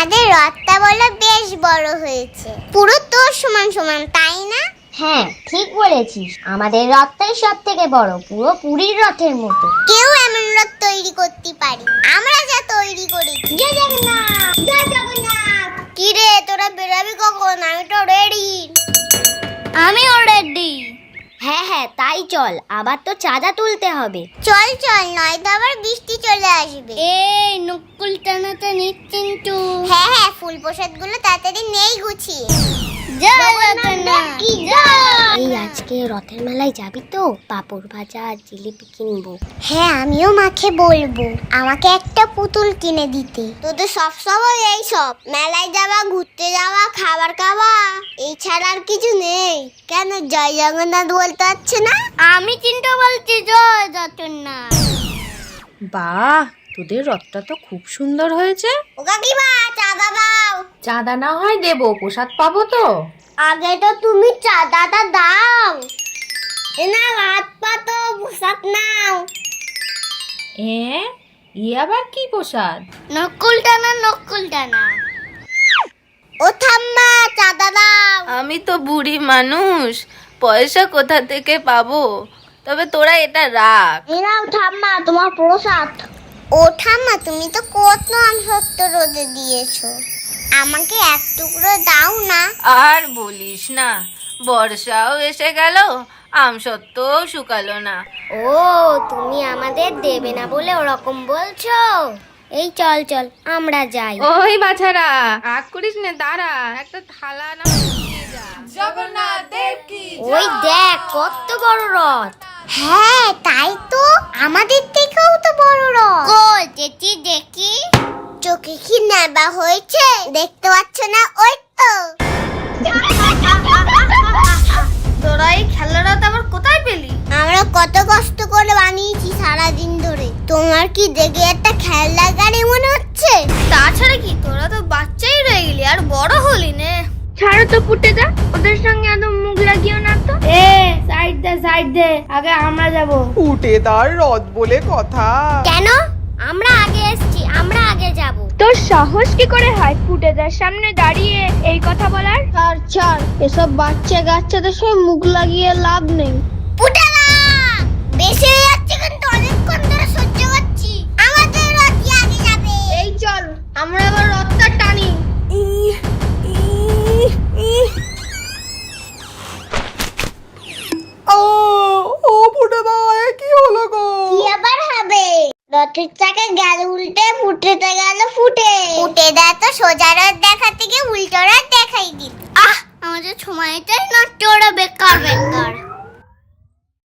আমাদের রথটা বলে বেশ বড় হয়েছে, পুরো তোর সমান সমান, তাই না? হ্যাঁ ঠিক বলেছিস, আমাদের রথটাই সব থেকে বড়, পুরো পুরীর রথের মতো। কেউ এমন রথ তৈরি করতে পারি, আমরা যা তৈরি করেছি। জয় জগন্নাথ, জয় জগন্নাথ। কি রে, তোরা বেরাবি কখন? আমি তো রেডি। আমিও রেডি। হ্যাঁ তাই চল, আবার তো চাঁদা তুলতে হবে। চল চল, নয়তো আবার বৃষ্টি চলে আসবে। এই নকুল টানাতে নিশ্চিন্তু। হ্যাঁ, ফুল প্রসাদ গুলো তাড়াতাড়ি নেই গুছিয়ে। এই আজকে রথের মেলায় যাবি তো? পাপড় ভাজা আর জিলিপি কিনবো। হ্যাঁ, আমিও মাকে বলবো আমাকে একটা পুতুল কিনে দিতে। তোদের সব সময় এই সব মেলায় যাওয়া, ঘুরতে যাওয়া, খাবার খাওয়া, এই ছাড়া আর কিছু নেই। কেন জয় জগন্নাথ বলতে পারছে না? আমি চিন্তা বলছি জয় জগন্নাথ। বাহ, তোদের রথটা তো খুব সুন্দর হয়েছে। ও কাকিমা, চাঁদা দাও। চাঁদা না হয় দেবো, প্রসাদ পাবো তো। আগে তো তুমি চাঁদাটা দাও। না হাত পাতো, পোশাক নাও। আবার কি প্রসাদ? নকুল টানা। ও ঠাম্মা, চাঁদা দাও। আমি তো বুড়ি মানুষ, পয়সা কোথা থেকে পাবো? তবে তোরা এটা রাখ। নাও ঠাম্মা, তোমার প্রসাদ। ও ঠাম্মা, তুমি তো কত আমসত্ব রোদে দিয়েছো, আমাকে এক টুকরো দাও না। আর বলিস না, বর্ষাও এসে গেল, আমসত্ত্বও শুকালো না। ও তুমি আমাদের দেবে না বলে ওরকম বলছো? এই চল আমরা যাই। ওই বাছারা, রাগ করিস না, দাঁড়া, একটা থালা না দিয়ে যা। জগন্নাথ দেব কি ওই দেখ কত বড় রথ। হ্যাঁ তাই তো, আমাদের থেকেও তো বড় রথ। কই চেচি দেখি। চোখে কি নেবা হয়েছে, দেখতে পাচ্ছ না? ওই তো। তোরা এই খেলাটা আবার কোথায় পেলি? আমরা কত কষ্ট করে বানিয়েছি সারাদিন ধরে। তোমার কি দেখে একটা খেলনা গাড়ি মনে হচ্ছে? তাছাড়া কি, তোরা তো বাচ্চাই রয়ে গেলি, আর বড় হলি নে। ছাড়ো তো পুটে দা, ওদের সঙ্গে এত মুখ লাগিও না তো। সাইড দে, আগে আমরা যাব। উটেদার রথ বলে কথা। কেন? আমরা আগে এসেছি, আমরা আগে যাব। তোর সাহস কি করে হয় ফুটেদার সামনে দাঁড়িয়ে এই কথা বলার? ছাড়, এসব বাচ্চা কাচ্চাদের সঙ্গে মুখ লাগিয়ে লাভ নেই। পুটালা, বেশি হয়ে যাচ্ছে কিন্তু, অনেকক্ষণ ধরে সহ্য করছি। আমাদের রথই আগে যাবে। এই চল, আমরা আবার রথটা টানি। ও ফুটেদা, এ কি হলো গো? কি আবার হবে? রথের চাকা গেল উল্টে, ফুটেতে গেল ফুটে। ফুটে দেয় তো সোজা রথ দেখা থেকে উল্টো রথ দেখাই দিত। আমাদের সময়টাই নষ্ট, ওরা বেকার।